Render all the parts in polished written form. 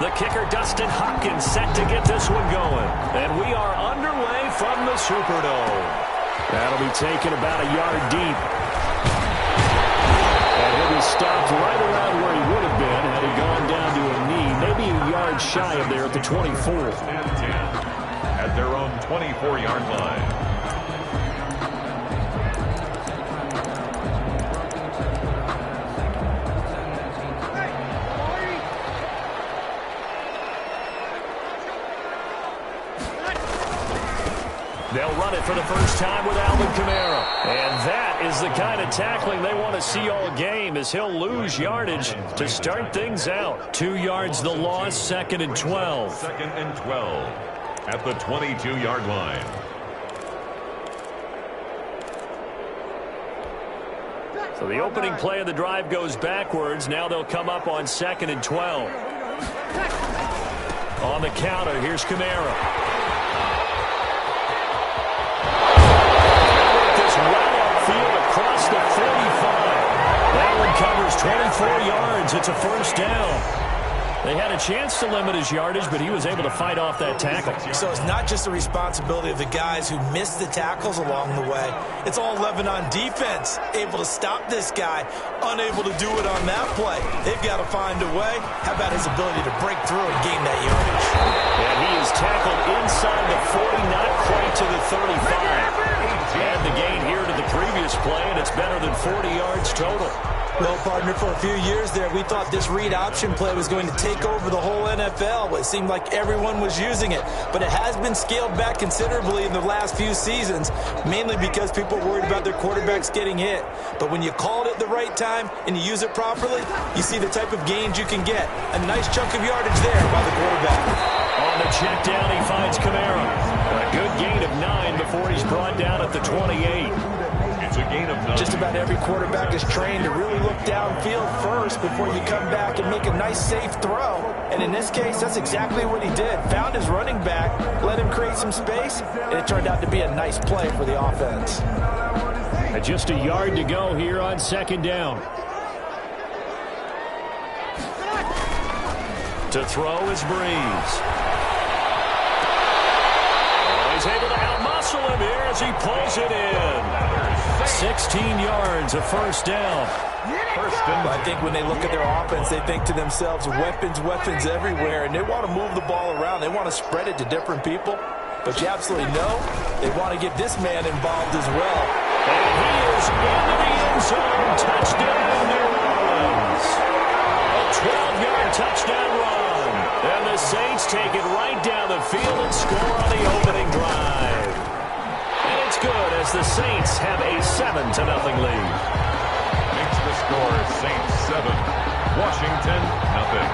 The kicker, Dustin Hopkins, set to get this one going. And we are underway from the Superdome. That'll be taken about a yard deep. And he'll be stopped right around where he would have been had he gone down to a knee, maybe a yard shy of there at the 24. At their own 24-yard line. They'll run it for the first time with Alvin Kamara. And that is the kind of tackling they want to see all game, as he'll lose yardage to start things out. 2 yards the loss, 2nd and 12. 2nd and 12 at the 22-yard line. So the opening play of the drive goes backwards. Now they'll come up on 2nd and 12. On the counter, here's Kamara. Across the 45. That one covers 24 yards. It's a first down. They had a chance to limit his yardage, but he was able to fight off that tackle. So it's not just the responsibility of the guys who missed the tackles along the way. It's all 11 on defense, able to stop this guy, unable to do it on that play. They've got to find a way. How about his ability to break through and gain that yardage? And he is tackled inside the 40, not quite to the 35. And the gain here to the previous play, and it's better than 40 yards total. Well, partner, for a few years there, we thought this read option play was going to take over the whole NFL. It seemed like everyone was using it, but it has been scaled back considerably in the last few seasons, mainly because people are worried about their quarterbacks getting hit. But when you call it at the right time and you use it properly, you see the type of gains you can get. A nice chunk of yardage there by the quarterback. On the check down, he finds Kamara. A good gain of 9 before he's brought down at the 28. It's a gain of 9. Just about every quarterback is trained to really look downfield first before you come back and make a nice, safe throw. And in this case, that's exactly what he did. Found his running back, let him create some space, and it turned out to be a nice play for the offense. And just a yard to go here on 2nd down. To throw is Breeze. He's able to outmuscle him here as he pulls it in. 16 yards, a first down. I think when they look at their offense, they think to themselves, weapons everywhere, and they want to move the ball around. They want to spread it to different people. But you absolutely know they want to get this man involved as well. And he is into the end zone. Touchdown, New Orleans. A 12-yard touchdown run. And the Saints take it right down the field and score on the opening drive. And it's good as the Saints have a 7-0 lead. Makes the score Saints 7, Washington 0.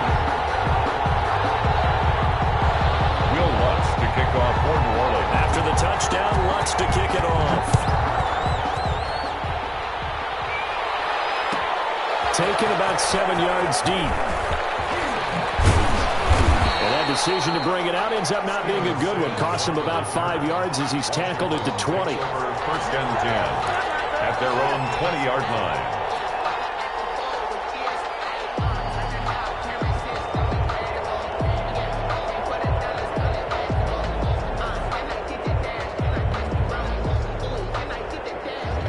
Will Lutz to kick off for New Orleans. After the touchdown, Lutz to kick it off. Taken about 7 yards deep. Decision to bring it out ends up not being a good one. Costs him about 5 yards as he's tackled at the 20. First and 10 at their own 20-yard line.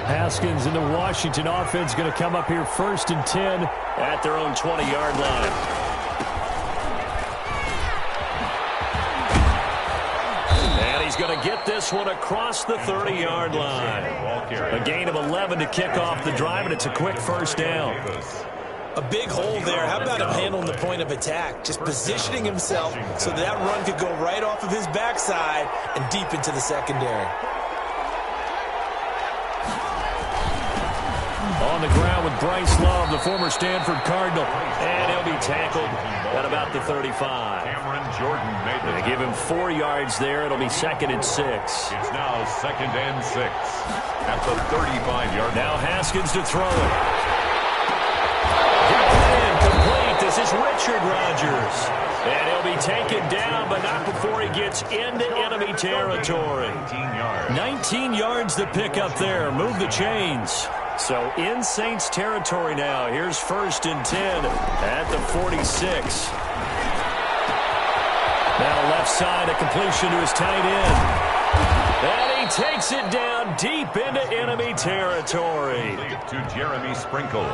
Haskins and the Washington offense going to come up here 1st and 10 at their own 20-yard line. He's going to get this one across the 30-yard line. A gain of 11 to kick off the drive, and it's a quick first down. A big hole there. How about him handling the point of attack? Just positioning himself so that run could go right off of his backside and deep into the secondary. On the ground with Bryce Love, the former Stanford Cardinal. And he'll be tackled at about the 35. Cameron Jordan made the They give him 4 yards there. It'll be 2nd and 6. It's now 2nd and 6 at the 35-yard line. Now Haskins to throw it. Complete. This is Richard Rodgers. And he'll be taken down, but not before he gets into enemy territory. 19 yards to pick up there. Move the chains. So in Saints territory now. Here's 1st and 10 at the 46. Now left side, a completion to his tight end. And he takes it down deep into enemy territory. To Jeremy Sprinkle.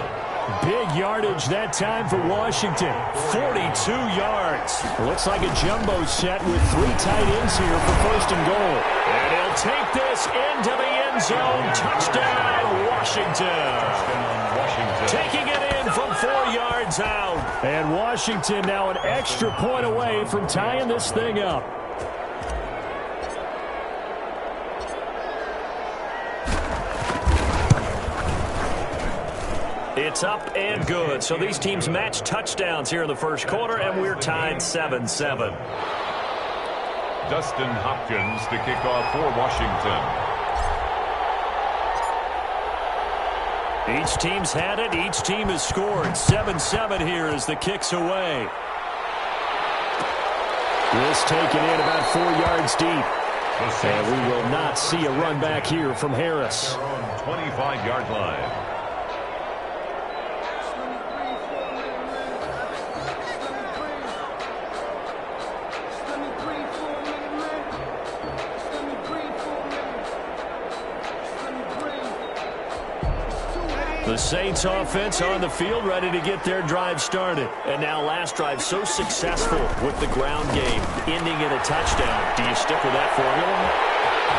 Big yardage that time for Washington. 42 yards. Looks like a jumbo set with 3 tight ends here for first and goal. And he'll take this into the end zone. Touchdown, Washington. Taking it in from 4 yards out. And Washington now an extra point away from tying this thing up. It's up and good. So these teams match touchdowns here in the first quarter, and we're tied 7-7. Dustin Hopkins to kick off for Washington. Each team's had it. Each team has scored. 7-7 here as the kick's away. This taken in about 4 yards deep. And we will not see a run back here from Harris. 25-yard line. The Saints offense on the field, ready to get their drive started. And now last drive so successful with the ground game, ending in a touchdown. Do you stick with that formula?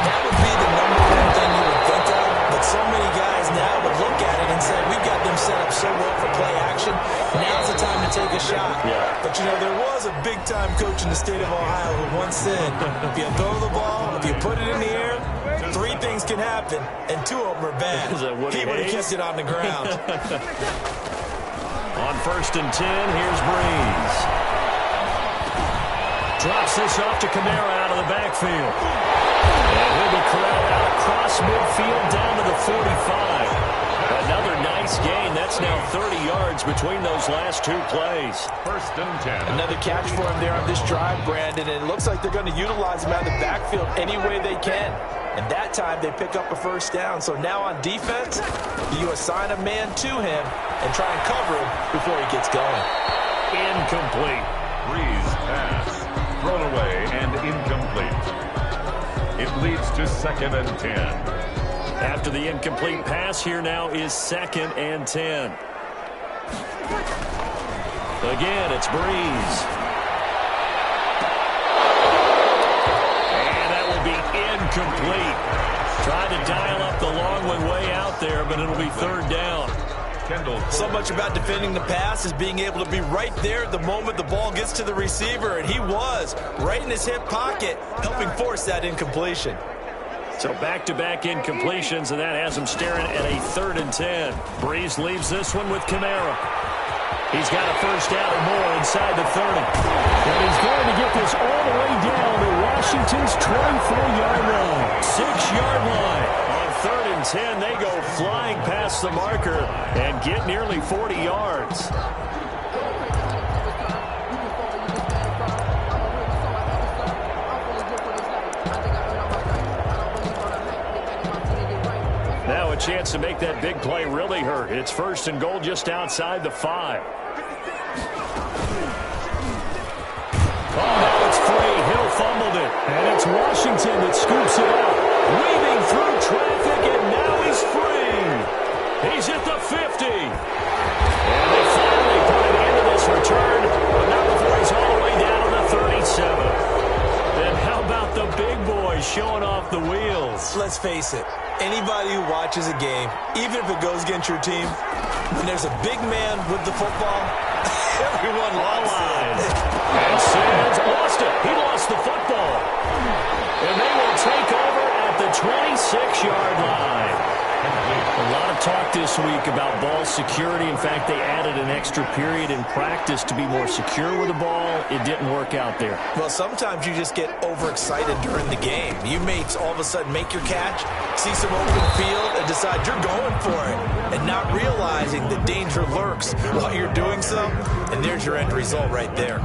That would be the number one thing you would think of. But so many guys now would look at it and say, we've got them set up so well for play action. Now's the time to take a shot. Yeah. But, you know, there was a big-time coach in the state of Ohio who once said, if you throw the ball, if you put it in the air, 3 things can happen, and 2 of them are bad. He would have kept it on the ground. On first and 10, here's Breeze. Drops this off to Kamara out of the backfield. And he'll be corralled out across midfield down to the 45. Another nice gain. That's now 30 yards between those last 2 plays. First and 10. Another catch for him there on this drive, Brandon, and it looks like they're going to utilize him out of the backfield any way they can. And that time they pick up a first down. So now on defense, you assign a man to him and try and cover him before he gets going. Incomplete. Breeze pass. Thrown away and incomplete. It leads to 2nd and 10. After the incomplete pass, here now is 2nd and 10. Again, it's Breeze. And that will be incomplete. Trying to dial up the long one way out there, but it'll be 3rd down. So much about defending the pass is being able to be right there the moment the ball gets to the receiver, and he was right in his hip pocket, helping force that incompletion. So back-to-back incompletions, and that has him staring at a 3rd and 10. Breeze leaves this one with Kamara. He's got a first down or more inside the 30. And he's going to get this all the way down to Washington's 24-yard line. 6-yard line. On 3rd and 10, they go flying past the marker and get nearly 40 yards. Now a chance to make that big play really hurt. It's 1st and goal just outside the 5. Oh, now it's free. Hill fumbled it. And it's Washington that scoops it up. Weaving through traffic, and now he's free. He's at the 50. And they finally put an end to this return, but not before he's all the way down to the 37. And how about the big boy showing off the wheels? Let's face it, anybody who watches a game, even if it goes against your team, when there's a big man with the football, everyone lost it. And Sands lost it. He lost the football. And they will take over at the 26-yard line. A lot of talk this week about ball security. In fact, they added an extra period in practice to be more secure with the ball. It didn't work out there. Well, sometimes you just get overexcited during the game. You may all of a sudden make your catch, see some open field, and decide you're going for it, and not realizing the danger lurks while you're doing so, and there's your end result right there.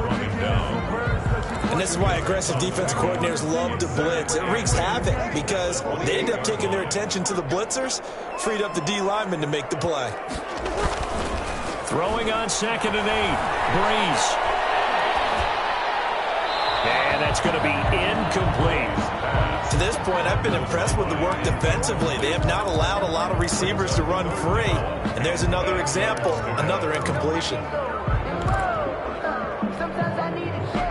And this is why aggressive defensive coordinators love to blitz. It wreaks havoc because they end up taking their attention to the blitzers, freed up the D lineman to make the play. Throwing on 2nd and 8. Breeze. And that's going to be incomplete. To this point, I've been impressed with the work defensively. They have not allowed a lot of receivers to run free. And there's another example, another incompletion.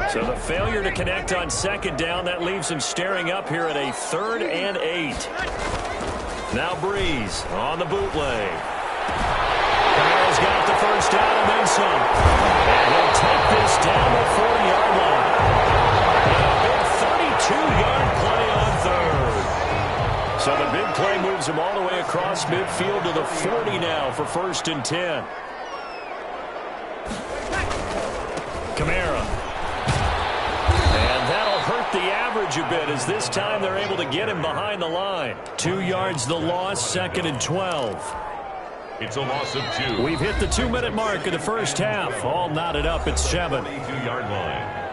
So the failure to connect on second down, that leaves him staring up here at a 3rd and 8. Now Breeze on the bootleg. Kamara's got the first down and then some. And he'll take this down the 40-yard line. And a big 32-yard play on 3rd. So the big play moves him all the way across midfield to the 40 now for 1st and 10. Kamara. And that'll hurt the average a bit as this time they're able to get him behind the line. 2 yards the loss, 2nd and 12. It's a loss of 2. We've hit the 2-minute mark of the first half. All knotted up at 7. 22-yard line.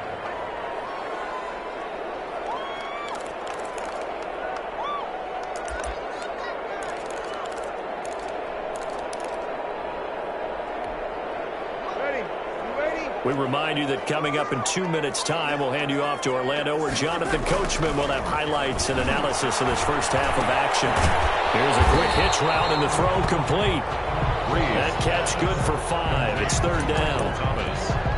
We remind you that coming up in 2 minutes' time, we'll hand you off to Orlando, where Jonathan Coachman will have highlights and analysis of this first half of action. Here's a quick hitch route and the throw complete. That catch good for 5. It's 3rd down.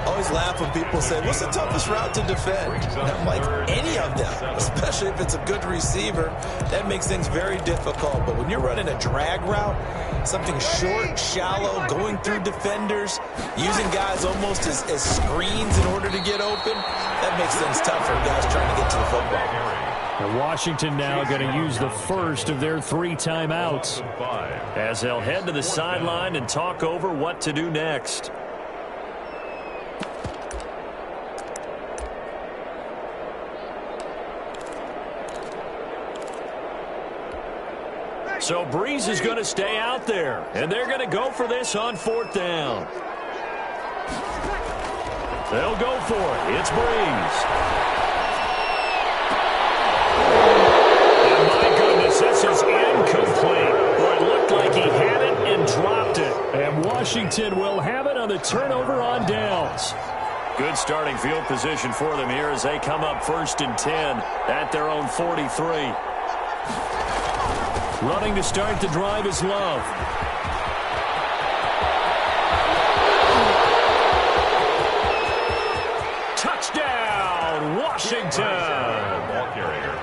Always laugh when people say, what's the toughest route to defend? And I'm like, any of them, especially if it's a good receiver. That makes things very difficult. But when you're running a drag route, something short, shallow, going through defenders, using guys almost as screens in order to get open, that makes things tough for guys trying to get to the football. And Washington now going to use the first of their 3 timeouts as they'll head to the sideline and talk over what to do next. So Breeze is going to stay out there, and they're going to go for this on 4th down. They'll go for it. It's Breeze. And my goodness, this is incomplete. Boy, it looked like he had it and dropped it. And Washington will have it on the turnover on downs. Good starting field position for them here as they come up 1st and 10 at their own 43. Running to start the drive is Love. Touchdown, Washington.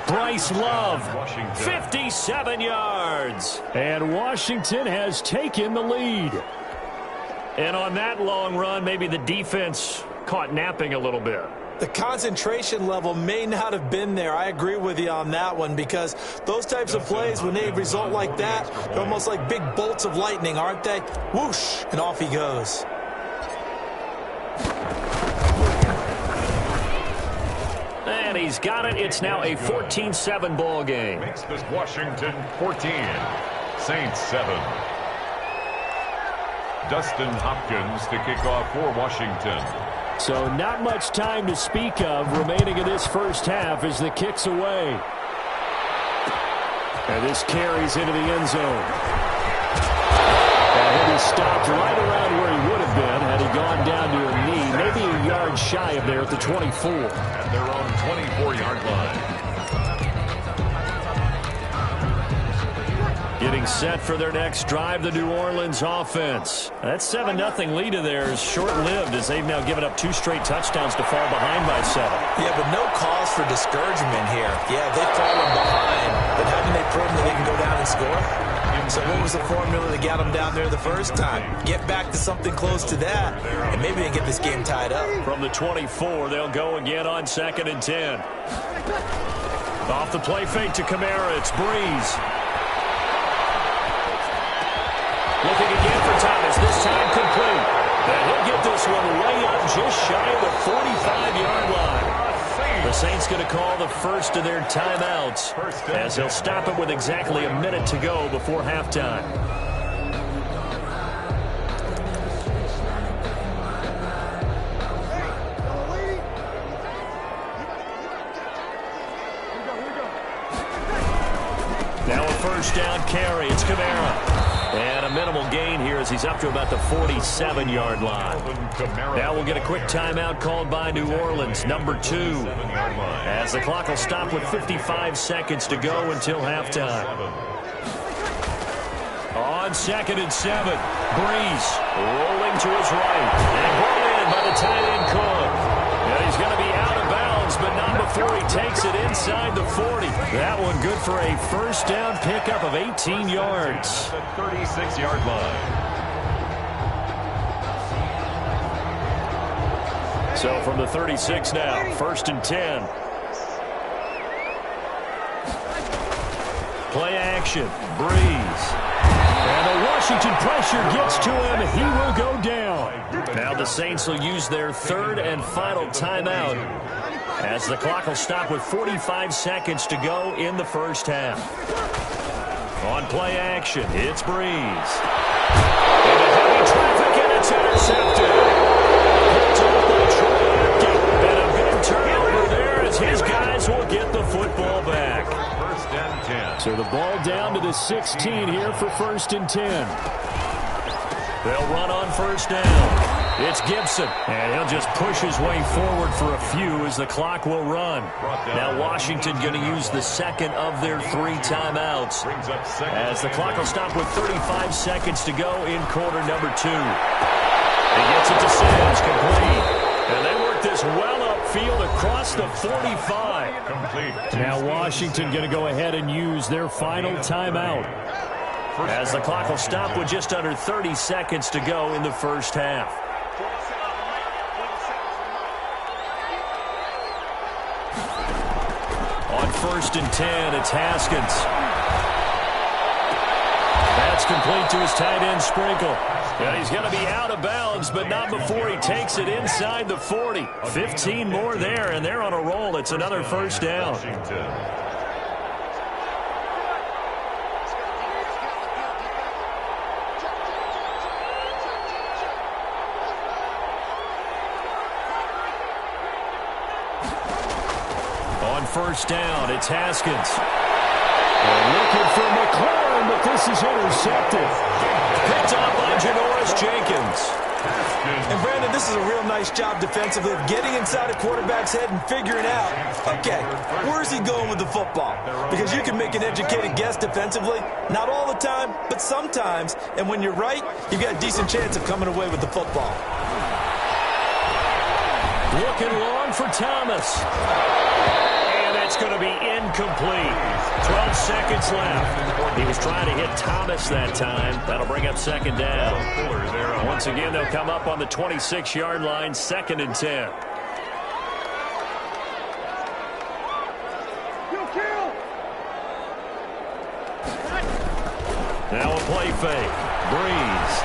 Bryce Love, 57 yards. And Washington has taken the lead. And on that long run, maybe the defense caught napping a little bit. The concentration level may not have been there. I agree with you on that one because those types of plays, when they result like that, they're almost like big bolts of lightning, aren't they? Whoosh, and off he goes. And he's got it. It's now a 14-7 ball game. Makes this Washington 14, Saints 7. Dustin Hopkins to kick off for Washington. So not much time to speak of remaining in this first half as the kick's away. And this carries into the end zone. And he stopped right around where he would have been had he gone down to a knee, maybe a yard shy of there at the 24. At their own 24-yard line. Getting set for their next drive, the New Orleans offense. That 7-0 lead of theirs short-lived as they've now given up 2 straight touchdowns to fall behind by 7. Yeah, but no cause for discouragement here. Yeah, they've fallen behind, but haven't they proven that they can go down and score? So what was the formula that got them down there the first time? Get back to something close to that, and maybe they can get this game tied up. From the 24, they'll go again on 2nd and 10. Off the play fake to Kamara, it's Breeze. Looking again for Thomas, this time complete. And he'll get this one way up just shy of the 45-yard line. The Saints going to call the first of their timeouts as they'll stop it with exactly a minute to go before halftime. Now a first down carry. It's Kamara. And a minimal gain here as he's up to about the 47-yard line. Now we'll get a quick timeout called by New Orleans, number 2. As the clock will stop with 55 seconds to go until halftime. On 2nd and 7, Breeze rolling to his right. And brought in by the tight end Cook. And he's going to be out of bounds, but not before he takes it inside the 40. That one good for a first down pickup of 18 yards. The 36-yard line. So from the 36 now, 1st and 10. Play action, Breeze. And the Washington pressure gets to him. He will go down. Now the Saints will use their 3rd and final timeout as the clock will stop with 45 seconds to go in the first half. On play action, it's Breeze. Into heavy traffic, and it's intercepted. Picked off by Troy Apke. And a big turnover there as his guys will get the football back. 1st and 10. So the ball down to the 16 here for 1st and 10. They'll run on 1st down. It's Gibson, and he'll just push his way forward for a few as the clock will run. Now Washington going to use the 2nd of their 3 timeouts as the clock will stop with 35 seconds to go in quarter number 2. He gets it to Sims, complete. And they work this well upfield across the 45. Complete. Now Washington going to go ahead and use their final timeout as the clock will stop with just under 30 seconds to go in the first half. On 1st and 10, it's Haskins. That's complete to his tight end, Sprinkle. And he's going to be out of bounds, but not before he takes it inside the 40. 15 more there, and they're on a roll. It's another first down. On 1st down, it's Haskins. Looking for McLaurin, but this is intercepted. Picked up by Janoris Jenkins. And Brandon, this is a real nice job defensively of getting inside a quarterback's head and figuring out, okay, where's he going with the football? Because you can make an educated guess defensively, not all the time, but sometimes. And when you're right, you've got a decent chance of coming away with the football. Looking long for Thomas. And it's going to be incomplete. 12 seconds left. He was trying to hit Thomas that time. That'll bring up 2nd down. Once again, they'll come up on the 26-yard line, 2nd and 10. Now a play fake. Breeze.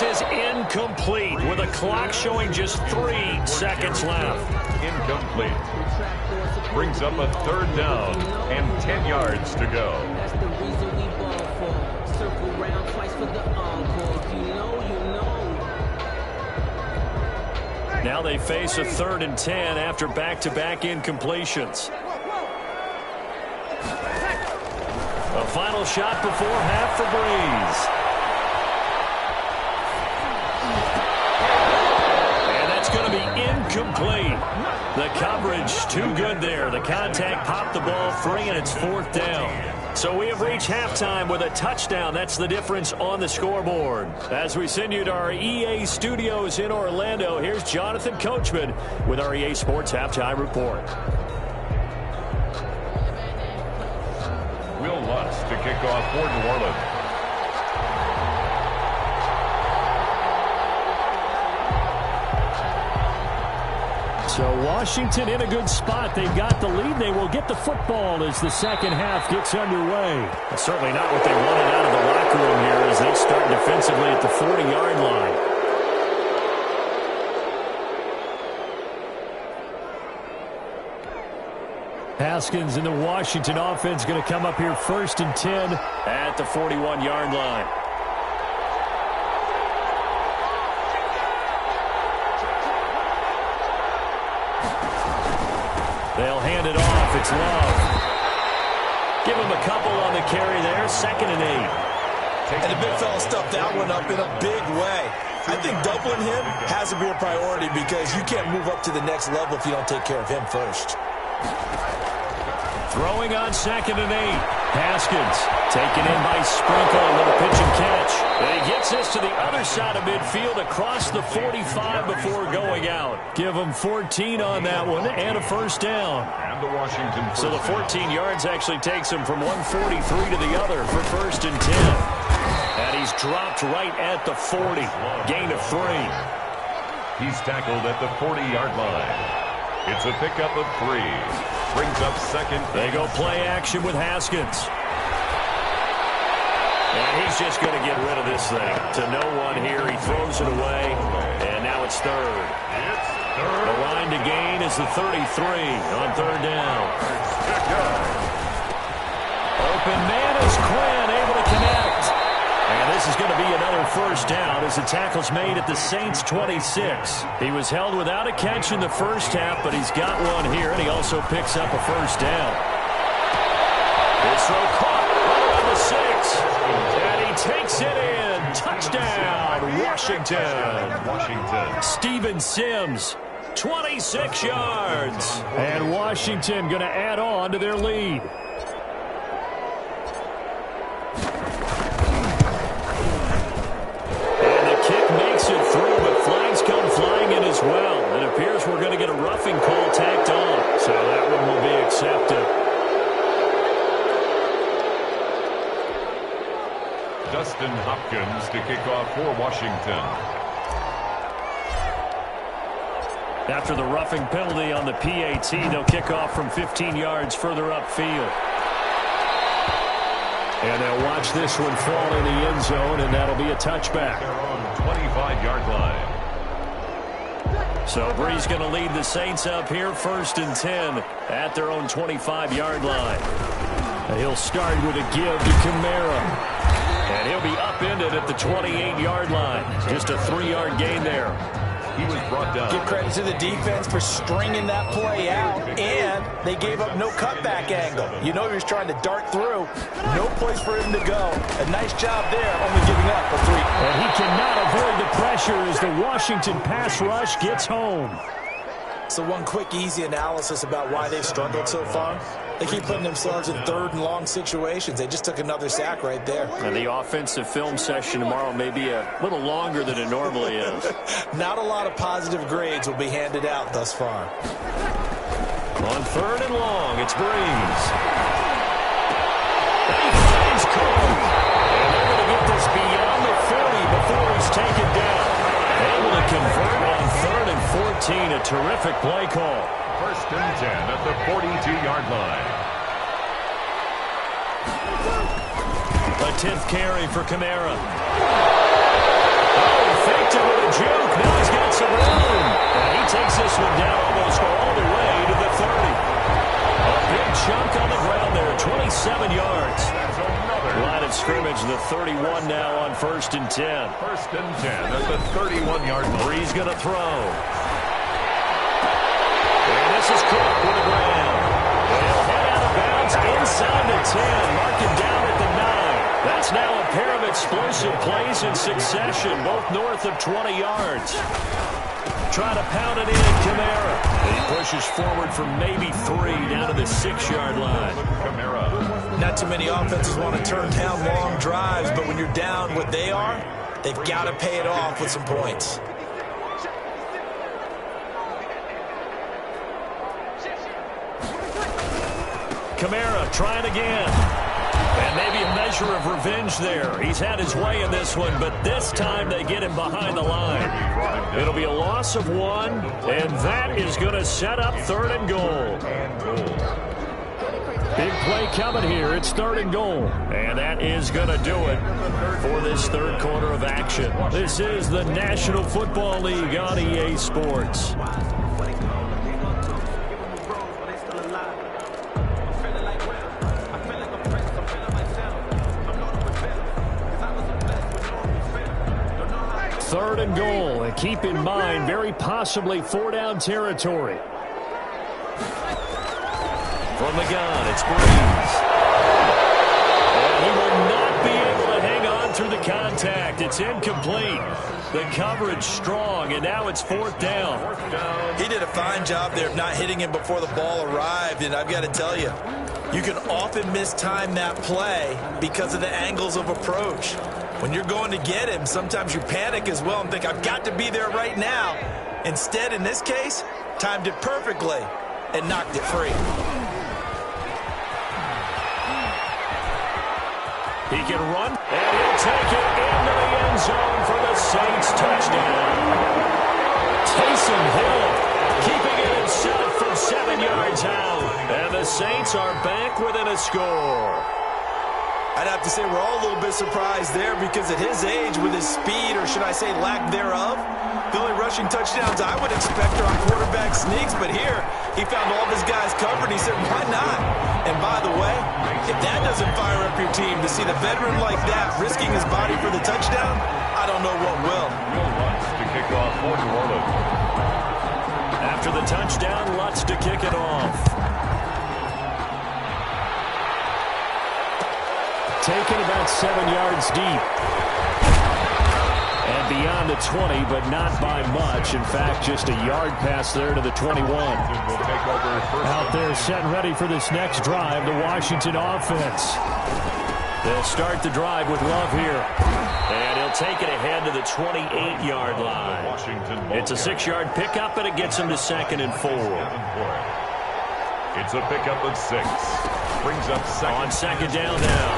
Is incomplete with a clock showing just 3 seconds left. Incomplete. Brings up a 3rd down and 10 yards to go. That's the reason we ball for. Circle round twice for the encore. You know. Now they face a 3rd and 10 after back-to-back incompletions. A final shot before half for Breeze. Going to be incomplete. The coverage too good there. The contact popped the ball free, and it's 4th down. So we have reached halftime with a touchdown. That's the difference on the scoreboard. As we send you to our EA studios in Orlando, here's Jonathan Coachman with our EA Sports Halftime Report. Will Lutz to kick off for New Orleans. So Washington in a good spot. They've got the lead. They will get the football as the second half gets underway. That's certainly not what they wanted out of the locker room here as they start defensively at the 40-yard line. Haskins in the Washington offense going to come up here 1st and 10 at the 41-yard line. They'll hand it off. It's Love. Give him a couple on the carry there. 2nd and 8. And the big fella stuffed that one up in a big way. I think doubling him has to be a priority because you can't move up to the next level if you don't take care of him first. Throwing on 2nd and 8. Haskins taken in by Sprinkle with a pitch and catch. And he gets this to the other side of midfield across the 45 before going out. Give him 14 on that one and a first down. And the Washington So the 14 yards actually takes him from 143 to the other for 1st and 10. And he's dropped right at the 40. Gain of 3. He's tackled at the 40-yard line. It's a pickup of 3. Brings up 2nd. They go play action with Haskins. And he's just going to get rid of this thing. To no one here. He throws it away. And now it's 3rd. It's 3rd. The line to gain is the 33 on 3rd down. Open man is Quinn, able to connect. And this is going to be another first down as the tackle's made at the Saints 26. He was held without a catch in the first half, but he's got one here, and he also picks up a first down. This throw caught right around the 6. And he takes it in. Touchdown, Washington. Steven Sims, 26 yards. And Washington going to add on to their lead. Well, it appears we're going to get a roughing call tacked on, so that one will be accepted. Dustin Hopkins to kick off for Washington. After the roughing penalty on the PAT, they'll kick off from 15 yards further upfield. And they'll watch this one fall in the end zone, and that'll be a touchback. Their own 25-yard line. So Bree's going to lead the Saints up here 1st and 10 at their own 25-yard line. And he'll start with a give to Kamara. And he'll be upended at the 28-yard line. Just a 3-yard gain there. He was brought down. Give credit to the defense for stringing that play out, and they gave up no cutback angle. You know he was trying to dart through. No place for him to go. A nice job there, only giving up a 3. And he cannot avoid the pressure as the Washington pass rush gets home. So one quick, easy analysis about why they've struggled so far. They keep putting themselves in 3rd and long situations. They just took another sack right there. And the offensive film session tomorrow may be a little longer than it normally is. Not a lot of positive grades will be handed out thus far. On 3rd and long, it's Breeze. He finds Cook. And they're going to get this beyond the 40 before he's taken down. Able to convert on 3rd and 14. A terrific play call. 1st and 10 at the 42-yard line. A 10th carry for Kamara. Oh, he faked it with a juke. Now he's got some room. And he takes this one down almost all the way to the 30. A big chunk on the ground there, 27 yards. That's another. Line of scrimmage, the 31 now on 1st and 10. 1st and 10 at the 31-yard line. Bree's going to throw. And this is Cook with the ground. They'll head out of bounds inside the 10. Mark it down at the 9. That's now a pair of explosive plays in succession, both north of 20 yards. Trying to pound it in, Kamara. And he pushes forward for maybe 3 down to the 6-yard line. Kamara. Not too many offenses want to turn down long drives, but when you're down what they are, they've got to pay it off with some points. Kamara trying again. And maybe a measure of revenge there. He's had his way in this one, but this time they get him behind the line. It'll be a loss of 1, and that is going to set up 3rd and goal. Big play coming here. It's 3rd and goal. And that is going to do it for this 3rd quarter of action. This is the National Football League on EA Sports. Third and goal, and keep in mind, very possibly 4-down territory. From From the gun, it's Breeze. And he will not be able to hang on through the contact. It's incomplete. The coverage strong, and now it's fourth down. He did a fine job there of not hitting him before the ball arrived, and I've got to tell you, you can often mistime that play because of the angles of approach. When you're going to get him, sometimes you panic as well and think, I've got to be there right now. Instead, in this case, timed it perfectly and knocked it free. He can run, and he'll take it into the end zone for the Saints touchdown. Taysom Hill keeping it himself from 7 yards out. And the Saints are back within a score. I'd have to say we're all a little bit surprised there because at his age, with his speed, or should I say lack thereof, the only rushing touchdowns I would expect are on quarterback sneaks. But here, he found all of his guys covered. He said, why not? And by the way, if that doesn't fire up your team to see the veteran like that risking his body for the touchdown, I don't know what will. Lutz to kick off for New Orleans. After the touchdown, Lutz to kick it off. Taken about 7 yards deep. And beyond the 20, but not by much. In fact, just a yard pass there to the 21. Out there set and ready for this next drive, the Washington offense. They'll start the drive with Love here. And he'll take it ahead to the 28-yard line. It's a 6-yard pickup, and it gets him to 2nd and 4. It's a pickup of 6. Brings up second. On second down now.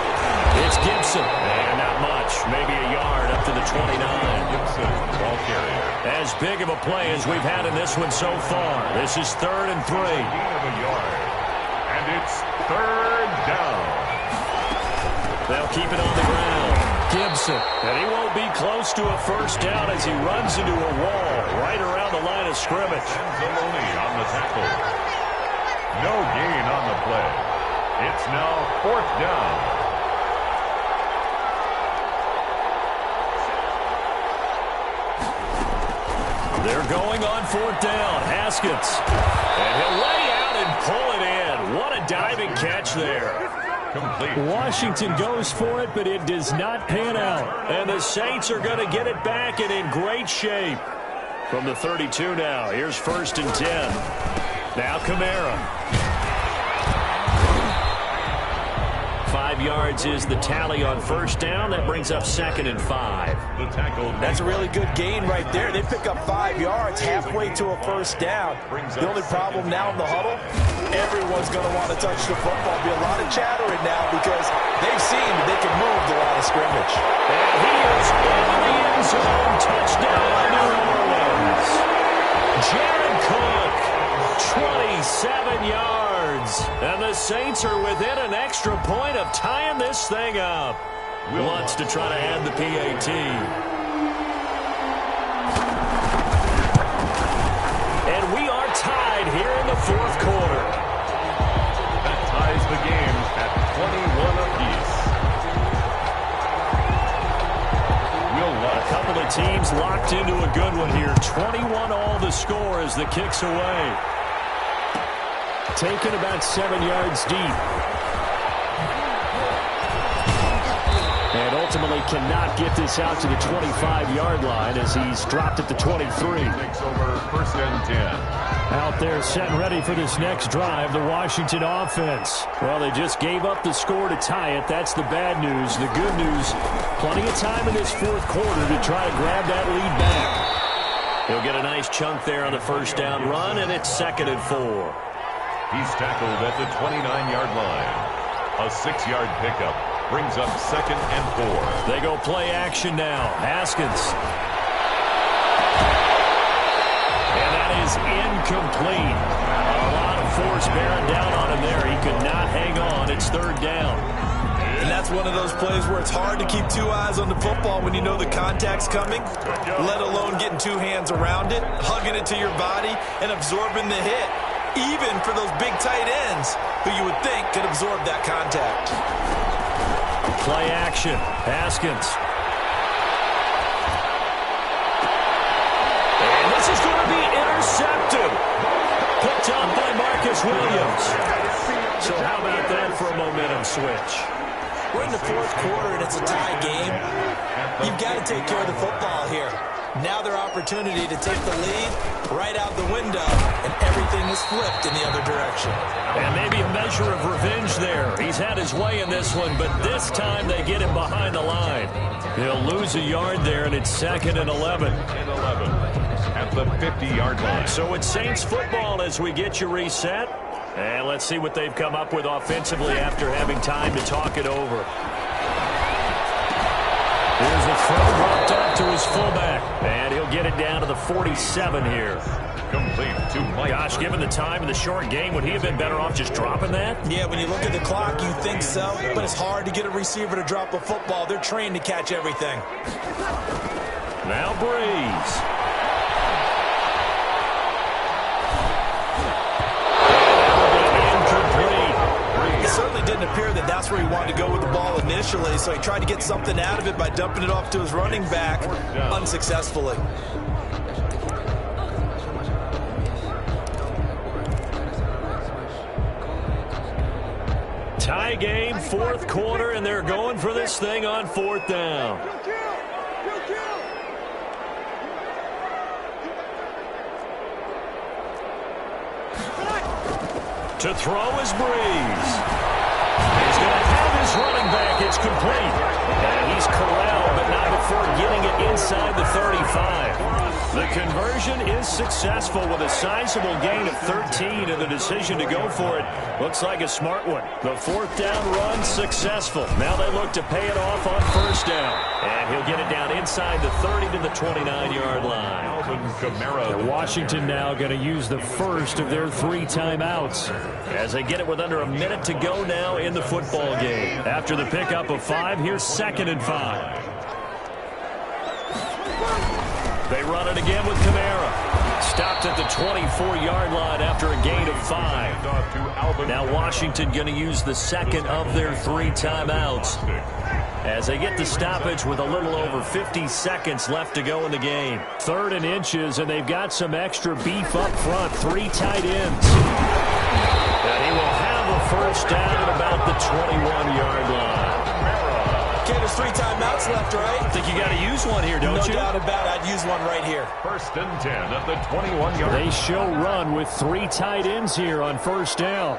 It's Gibson. And not much. Maybe a yard up to the 29. Gibson, ball carrier. As big of a play as we've had in this one so far. This is 3rd and 3. Gain of a yard. And it's 3rd down. They'll keep it on the ground. Gibson. And he won't be close to a first down as he runs into a wall right around the line of scrimmage. Anzalone on the tackle. No gain on the play. It's now 4th down. They're going on 4th down. Haskins. And he'll lay out and pull it in. What a diving catch there. Complete. Washington goes for it, but it does not pan out. And the Saints are going to get it back and in great shape. From the 32 now. Here's 1st and 10. Now Kamara. 5 yards is the tally on first down. That brings up 2nd and 5. The tackle. That's a really good gain right there. They pick up 5 yards halfway to a first down. The only problem now in the huddle, everyone's going to want to touch the football. Be a lot of chattering now because they've seen that they can move the line of scrimmage. And he is into the end zone. Touchdown, New Orleans. Jared Cook, 27 yards. And the Saints are within an extra point of tying this thing up. Wants to try to add the PAT. And we are tied here in the 4th quarter. That ties the game at 21 apiece. A couple of teams locked into a good one here. 21 all the score as the kick's away. Taken about 7 yards deep. And ultimately cannot get this out to the 25-yard line as he's dropped at the 23. Takes over 1st and 10. Out there set and ready for this next drive, the Washington offense. Well, they just gave up the score to tie it. That's the bad news. The good news, plenty of time in this 4th quarter to try to grab that lead back. He'll get a nice chunk there on the first down run, and it's 2nd and 4. He's tackled at the 29-yard line. A 6-yard pickup brings up 2nd and 4. They go play action now. Haskins. And that is incomplete. A lot of force bearing down on him there. He could not hang on. It's 3rd down. And that's one of those plays where it's hard to keep 2 eyes on the football when you know the contact's coming, let alone getting 2 hands around it, hugging it to your body, and absorbing the hit. Even for those big tight ends who you would think could absorb that contact. Play action. Haskins. And this is going to be intercepted. Picked up by Marcus Williams. So how about that for a momentum switch? We're in the fourth quarter, and it's a tie game. You've got to take care of the football here. Now their opportunity to take the lead right out the window, and everything is flipped in the other direction. And maybe a measure of revenge there. He's had his way in this one, but this time they get him behind the line. He'll lose a yard there, and it's 2nd and 11. At the 50-yard line. So it's Saints football as we get you reset. And let's see what they've come up with offensively after having time to talk it over. Here's a throw dropped off to his fullback. And he'll get it down to the 47 here. Complete to Mike. Gosh, given the time in the short game, would he have been better off just dropping that? Yeah, when you look at the clock, you think so. But it's hard to get a receiver to drop a football. They're trained to catch everything. Now Breeze. It certainly didn't appear that that's where he wanted to go with the ball initially, so he tried to get something out of it by dumping it off to his running back unsuccessfully. Tie game, fourth quarter, and they're going for this thing on 4th down. To throw is Breeze. He's going to have his running back. It's complete. And he's corralled, but not before getting it inside the 35. The conversion is successful with a sizable gain of 13, and the decision to go for it looks like a smart one. The 4th down run successful. Now they look to pay it off on 1st down. And he'll get it down inside the 30 to the 29-yard line. Washington now going to use the first of their 3 timeouts as they get it with under a minute to go now in the football game. After the pickup of 5, here's 2nd and 5. They run it again with Kamara. Stopped at the 24-yard line after a gain of 5. Now Washington going to use the 2nd of their 3 timeouts as they get the stoppage with a little over 50 seconds left to go in the game. 3rd and inches, and they've got some extra beef up front. 3 tight ends. And he will have a 1st down at about the 21-yard line. Okay, there's 3 timeouts left, right? I think you got to use one here, don't you? No doubt about it. I'd use one right here. 1st and 10 at the 21-yard line. They show run with 3 tight ends here on 1st down.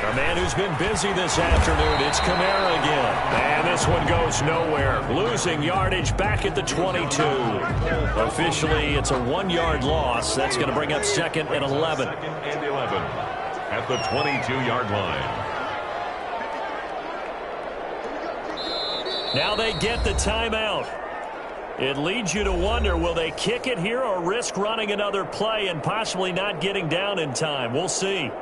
A man who's been busy this afternoon, it's Kamara again. And this one goes nowhere. Losing yardage back at the 22. Officially, it's a 1-yard loss. That's going to bring up 2nd and 11. 2nd and 11 at the 22-yard line. Now they get the timeout. It leads you to wonder, will they kick it here or risk running another play and possibly not getting down in time? We'll see.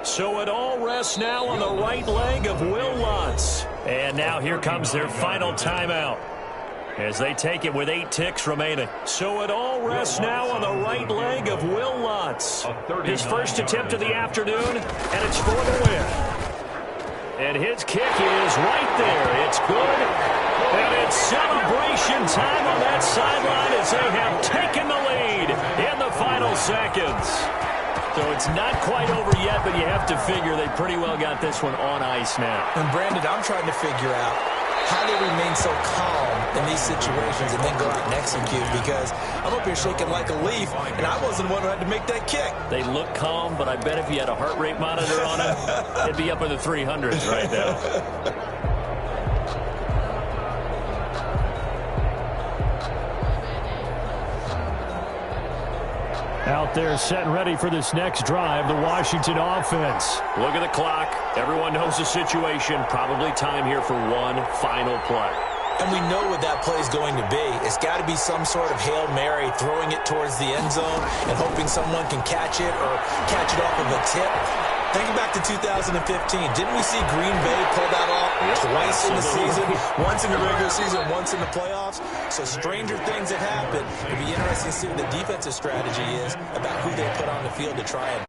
So it all rests now on the right leg of Will Lutz. And now here comes their final timeout as they take it with 8 ticks remaining. So it all rests now on the right leg of Will Lutz. His first attempt of the afternoon, and it's for the win. And his kick is right there. It's good. And it's celebration time on that sideline as they have taken the lead in the final seconds. So it's not quite over yet, but you have to figure they pretty well got this one on ice now. And Brandon, I'm trying to figure out how they remain so calm in these situations and then go out and execute, because I'm up here shaking like a leaf, and I wasn't the one who had to make that kick. They look calm, but I bet if you had a heart rate monitor on them, it'd be up in the 300s right now. Out there set and ready for this next drive, the Washington offense. Look at the clock. Everyone knows the situation. Probably time here for one final play. And we know what that play is going to be. It's got to be some sort of Hail Mary, throwing it towards the end zone and hoping someone can catch it or catch it off of a tip. Thinking back to 2015, didn't we see Green Bay pull that off twice in the season? Once in the regular season, once in the playoffs. So stranger things have happened. It'll be interesting to see what the defensive strategy is about who they put on the field to try and